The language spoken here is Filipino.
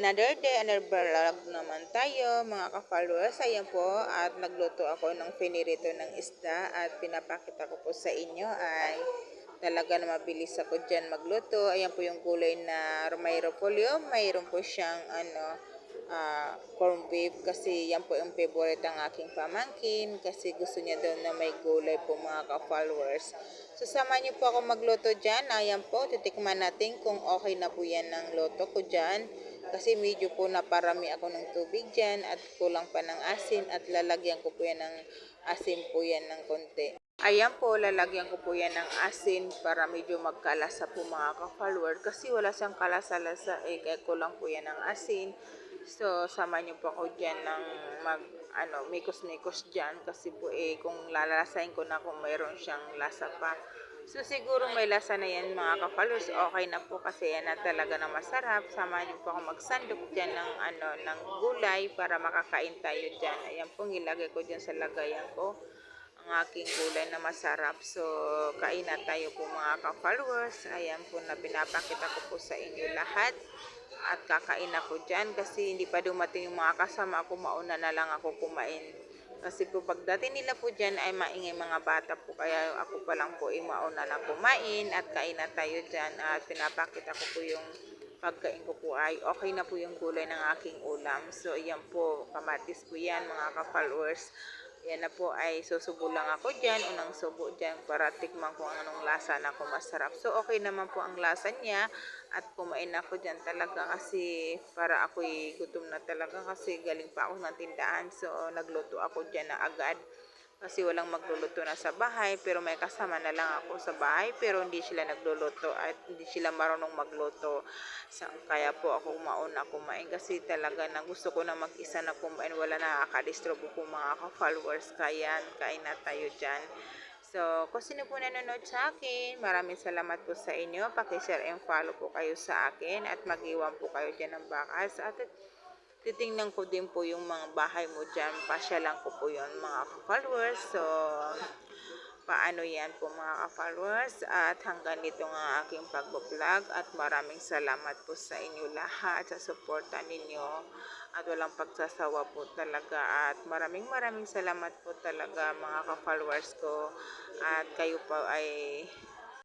Another day, another vlog naman tayo mga ka-followers. Ayan po, at nagluto ako ng finirito ng isda at pinapakita ko po sa inyo ay talaga na mabilis ako dyan magluto. Ayan po yung gulay na may repolyo. Mayroon po siyang corned beef kasi yan po yung favorite ng aking pamangkin kasi gusto niya daw na may gulay po mga ka-followers. So sama niyo po ako magluto dyan. Ayan po, titikman natin kung okay na po yan ng luto ko dyan. Kasi medyo po naparami ako ng tubig dyan at kulang pa ng asin at lalagyan ko po yan ng asin po yan ng konti. Ayan po, lalagyan ko po yan ng asin para medyo magkalasa po mga ka-follower. Kasi wala siyang kalasa-lasa kaya kulang po yan ng asin. So, sama niyo po ako dyan ng mikos-mikos dyan. Kasi po kung lalasain ko na kung mayroon siyang lasa pa. So siguro may lasa na yan mga ka-followers. Okay na po kasi yan na talaga na masarap. Sama niyo po ako magsandok dyan ng, ng gulay para makakain tayo dyan. Ayan po, ilagay ko dyan sa lagayan ko ang aking gulay na masarap. So kain na tayo po mga ka-followers. Ayan po na pinapakita ko po sa inyo lahat. At kakain ako dyan kasi hindi pa dumating yung mga kasama ko. Mauna na lang ako kumain. Kasi po pagdating nila po dyan ay maingay mga bata po. Kaya ako pa lang po mauna na kumain at kain na tayo dyan. At pinapakita ko po yung pagkain ko po ay okay na po yung gulay ng aking ulam. So yan po, kamatis po yan mga ka-followers. Yan na po ay susubo lang ako dyan. Unang subo dyan para tikman kung anong lasa na ako masarap. So okay naman po ang lasa niya. At kumain ako dyan talaga kasi para ako'y gutom na talaga kasi galing pa ako ng tindahan. So nagluto ako dyan na agad kasi walang magluluto na sa bahay pero may kasama na lang ako sa bahay pero hindi sila nagluluto at hindi sila marunong magluto. So, kaya po ako mauna kumain kasi talaga na gusto ko na mag-isa na kumain, wala na nakakadisturbo po mga ka-followers, kaya kain na tayo dyan. So, kung sino po nanonood sa akin, maraming salamat po sa inyo. Paki-share and follow po kayo sa akin at mag-iwan po kayo dyan ng bakas. At titingnan ko din po yung mga bahay mo dyan. Pasyalan ko po yun mga followers. So, paano yan po mga ka-followers. At hanggang dito nga aking pag-vlog. At maraming salamat po sa inyo lahat sa suporta ninyo. At walang pagsasawa po talaga at maraming salamat po talaga mga ka-followers ko at kayo po ay